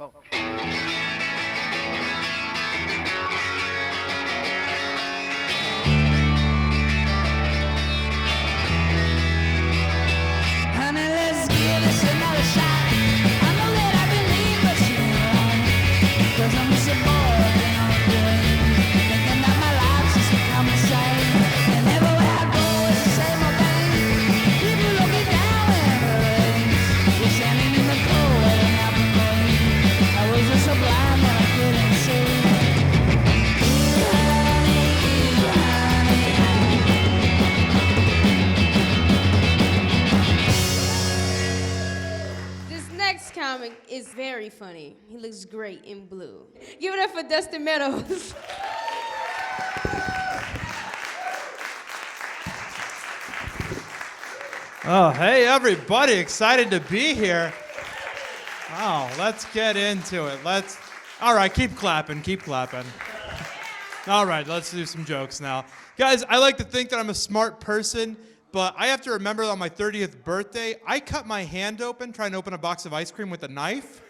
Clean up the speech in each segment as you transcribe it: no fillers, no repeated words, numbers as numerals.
Oh. Honey, let's give this another shot. I know that I believe what you want, 'cause I'm so bored and I'm good, thinking that my life's just become the same. And everywhere I go, it's the same old thing. People looking down in the rain. You're standing in the cold and I'm the rain. I was just so blind that I couldn't see. You, honey, you, honey. This next comic is very funny. He looks great in blue. Give it up for Dustin Meadows. Oh, hey, everybody. Excited to be here. Oh, let's get into it. All right, keep clapping, keep clapping. All right, let's do some jokes now. Guys, I like to think that I'm a smart person, but I have to remember that on my 30th birthday, I cut my hand open trying to open a box of ice cream with a knife.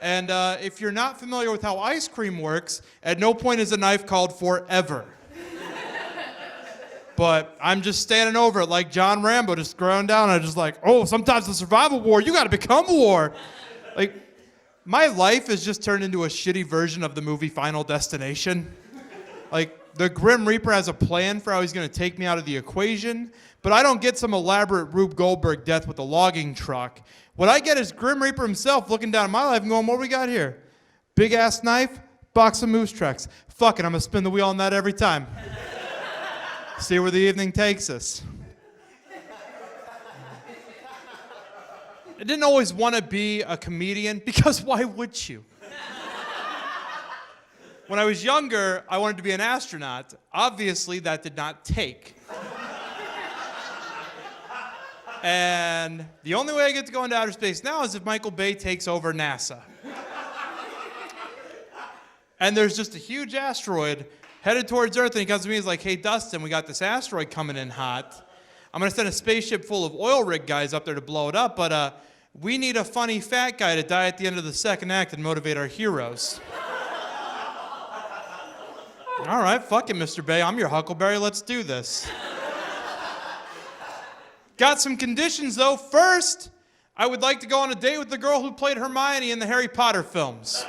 And if you're not familiar with how ice cream works, at no point is a knife called forever. But I'm just standing over it like John Rambo, just throwing down. I'm just like, oh, sometimes the survival war, you gotta become a war. Like, my life has just turned into a shitty version of the movie Final Destination. Like, the Grim Reaper has a plan for how he's gonna take me out of the equation, but I don't get some elaborate Rube Goldberg death with a logging truck. What I get is Grim Reaper himself looking down at my life and going, what we got here? Big ass knife, box of moose tracks. Fuck it, I'm gonna spin the wheel on that every time. See where the evening takes us. I didn't always want to be a comedian, because why would you? When I was younger, I wanted to be an astronaut. Obviously, that did not take. And the only way I get to go into outer space now is if Michael Bay takes over NASA. And there's just a huge asteroid headed towards Earth, and he comes to me, he's like, hey, Dustin, we got this asteroid coming in hot. I'm gonna send a spaceship full of oil rig guys up there to blow it up, but we need a funny fat guy to die at the end of the second act and motivate our heroes. All right, fuck it, Mr. Bay, I'm your Huckleberry, let's do this. Got some conditions, though. First, I would like to go on a date with the girl who played Hermione in the Harry Potter films.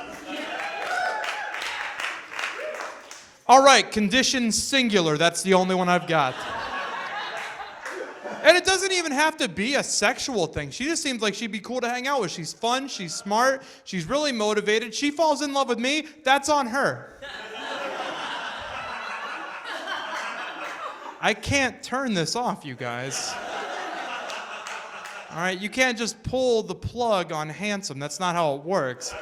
All right, condition singular. That's the only one I've got. And it doesn't even have to be a sexual thing. She just seems like she'd be cool to hang out with. She's fun, she's smart, she's really motivated. She falls in love with me, that's on her. I can't turn this off, you guys. All right, you can't just pull the plug on handsome. That's not how it works.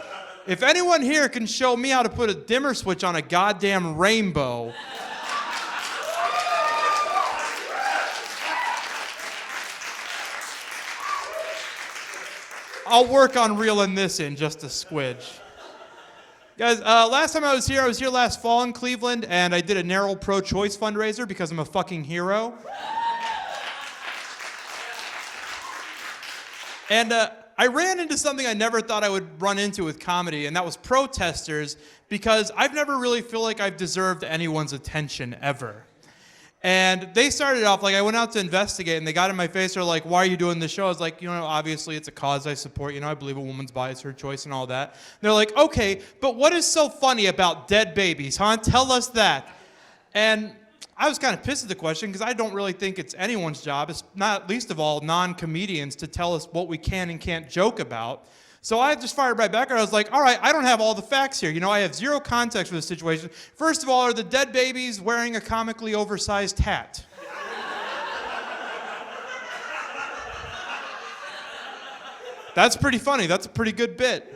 If anyone here can show me how to put a dimmer switch on a goddamn rainbow, I'll work on reeling this in just a squidge. Guys, last time I was here last fall in Cleveland, and I did a narrow pro-choice fundraiser because I'm a fucking hero. And I ran into something I never thought I would run into with comedy, and that was protesters, because I've never really feel like I've deserved anyone's attention ever. And they started off, like, I went out to investigate, and they got in my face, they're like, why are you doing this show? I was like, you know, obviously it's a cause I support, you know, I believe a woman's body is her choice and all that. And they're like, okay, but what is so funny about dead babies, huh? Tell us that. And I was kind of pissed at the question, because I don't really think it's anyone's job, it's not least of all non-comedians, to tell us what we can and can't joke about. So I just fired right back, and I was like, all right, I don't have all the facts here. You know, I have zero context for this situation. First of all, are the dead babies wearing a comically oversized hat? That's pretty funny. That's a pretty good bit.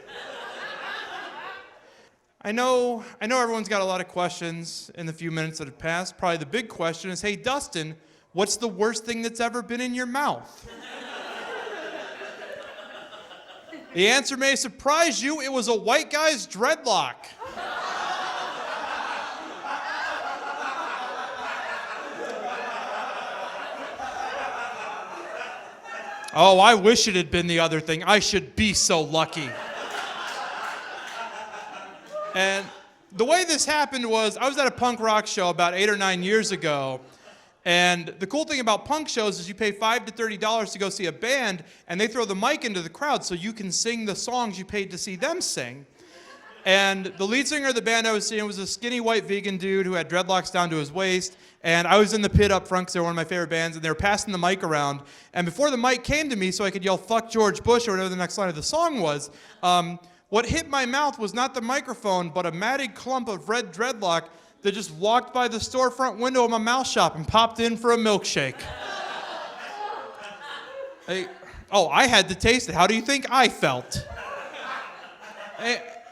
I know everyone's got a lot of questions in the few minutes that have passed. Probably the big question is, hey, Dustin, what's the worst thing that's ever been in your mouth? The answer may surprise you. It was a white guy's dreadlock. Oh, I wish it had been the other thing. I should be so lucky. And the way this happened was I was at a punk rock show about 8 or 9 years ago. And the cool thing about punk shows is you pay $5 to $30 to go see a band, and they throw the mic into the crowd so you can sing the songs you paid to see them sing. And the lead singer of the band I was seeing was a skinny white vegan dude who had dreadlocks down to his waist. And I was in the pit up front because they were one of my favorite bands, and they were passing the mic around. And before the mic came to me so I could yell, "Fuck George Bush," or whatever the next line of the song was, what hit my mouth was not the microphone, but a matted clump of red dreadlock that just walked by the storefront window of my mouth shop and popped in for a milkshake. I had to taste it. How do you think I felt?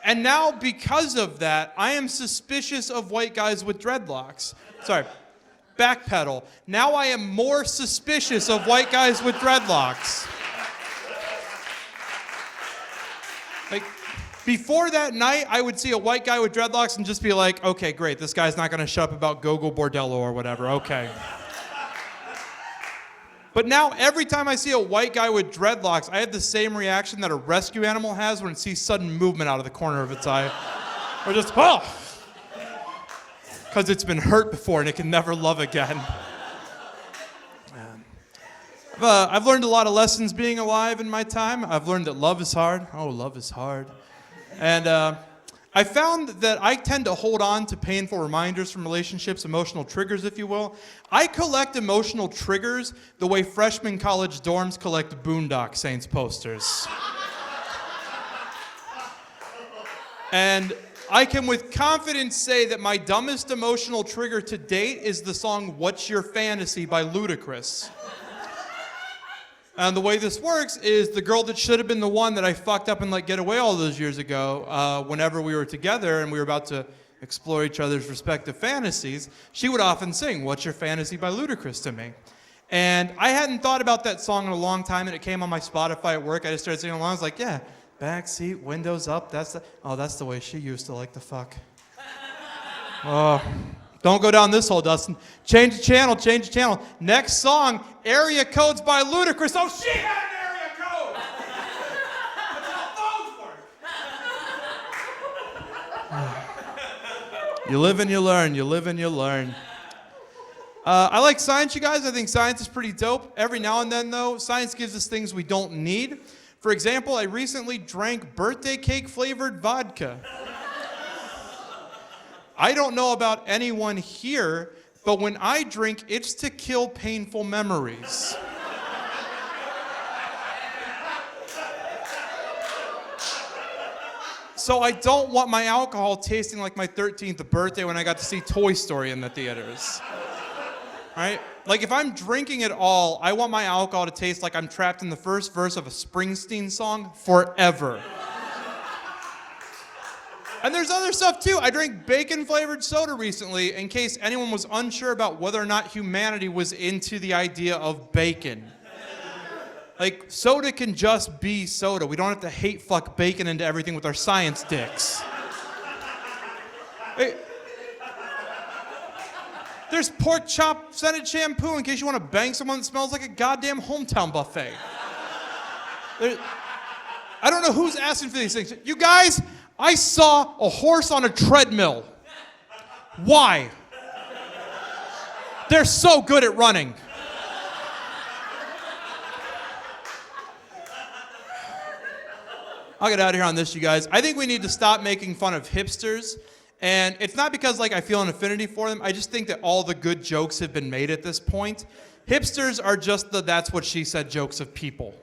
And now, because of that, I am suspicious of white guys with dreadlocks. Sorry, backpedal. Now I am more suspicious of white guys with dreadlocks. Before that night, I would see a white guy with dreadlocks and just be like, okay, great, this guy's not going to shut up about Gogo Bordello or whatever, okay. But now, every time I see a white guy with dreadlocks, I have the same reaction that a rescue animal has when it sees sudden movement out of the corner of its eye. Or just, oh! Because it's been hurt before and it can never love again. I've learned a lot of lessons being alive in my time. I've learned that love is hard. Oh, love is hard. And I found that I tend to hold on to painful reminders from relationships, emotional triggers, if you will. I collect emotional triggers the way freshman college dorms collect Boondock Saints posters. And I can with confidence say that my dumbest emotional trigger to date is the song "What's Your Fantasy" by Ludacris. And the way this works is the girl that should have been the one that I fucked up and let get away all those years ago, whenever we were together and we were about to explore each other's respective fantasies, she would often sing "What's Your Fantasy" by Ludacris to me. And I hadn't thought about that song in a long time, and it came on my Spotify at work. I just started singing along. I was like, yeah, backseat, windows up, that's the way she used to like to fuck. Oh. Don't go down this hole, Dustin. Change the channel, change the channel. Next song, Area Codes by Ludacris. Oh, she had an area code! That's how phones work. You live and you learn, you live and you learn. I like science, you guys. I think science is pretty dope. Every now and then, though, science gives us things we don't need. For example, I recently drank birthday cake flavored vodka. I don't know about anyone here, but when I drink, it's to kill painful memories. So I don't want my alcohol tasting like my 13th birthday when I got to see Toy Story in the theaters. Right? Like, if I'm drinking at all, I want my alcohol to taste like I'm trapped in the first verse of a Springsteen song forever. And there's other stuff too. I drank bacon-flavored soda recently in case anyone was unsure about whether or not humanity was into the idea of bacon. Like, soda can just be soda. We don't have to hate fuck bacon into everything with our science dicks. Hey, there's pork chop scented shampoo in case you want to bang someone that smells like a goddamn hometown buffet. I don't know who's asking for these things. You guys, I saw a horse on a treadmill. Why? They're so good at running. I'll get out of here on this, you guys. I think we need to stop making fun of hipsters. And it's not because I feel an affinity for them. I just think that all the good jokes have been made at this point. Hipsters are just the "that's what she said" jokes of people.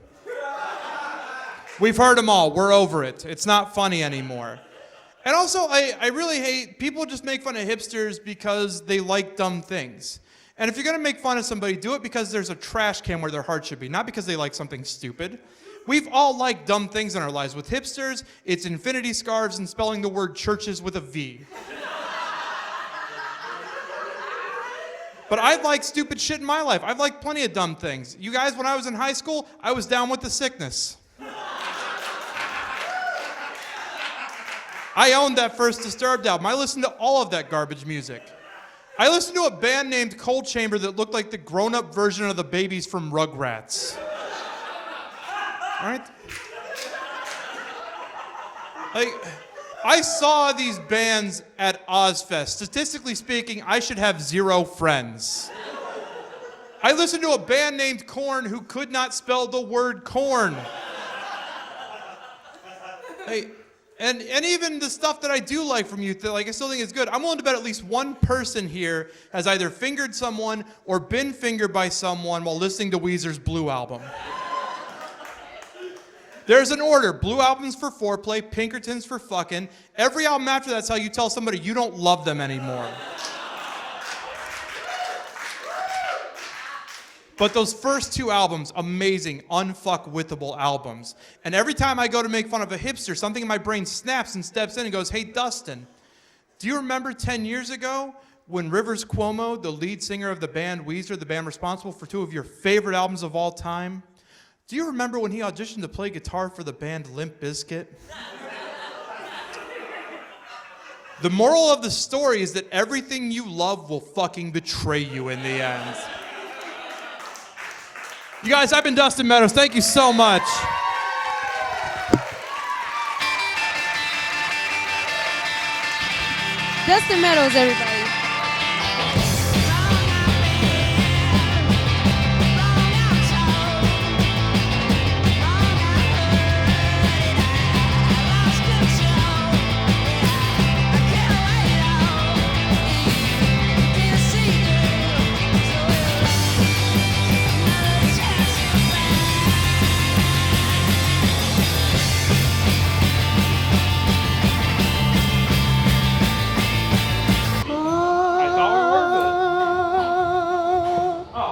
We've heard them all. We're over it. It's not funny anymore. And also, I really hate people just make fun of hipsters because they like dumb things. And if you're going to make fun of somebody, do it because there's a trash can where their heart should be, not because they like something stupid. We've all liked dumb things in our lives. With hipsters, it's infinity scarves and spelling the word churches with a V. But I've liked stupid shit in my life. I've liked plenty of dumb things. You guys, when I was in high school, I was down with the sickness. I owned that first Disturbed album. I listened to all of that garbage music. I listened to a band named Cold Chamber that looked like the grown-up version of the babies from Rugrats. All right? I saw these bands at Ozfest. Statistically speaking, I should have 0 friends. I listened to a band named Korn who could not spell the word corn. Hey, and even the stuff that I do like from youth, that like I still think is good. I'm willing to bet at least one person here has either fingered someone or been fingered by someone while listening to Weezer's Blue album. There's an order. Blue album's for foreplay, Pinkerton's for fucking. Every album after that's how you tell somebody you don't love them anymore. But those first 2 albums, amazing, unfuckwithable albums. And every time I go to make fun of a hipster, something in my brain snaps and steps in and goes, hey, Dustin, do you remember 10 years ago when Rivers Cuomo, the lead singer of the band Weezer, the band responsible for 2 of your favorite albums of all time, do you remember when he auditioned to play guitar for the band Limp Bizkit? The moral of the story is that everything you love will fucking betray you in the end. You guys, I've been Dustin Meadows. Thank you so much. Dustin Meadows, everybody.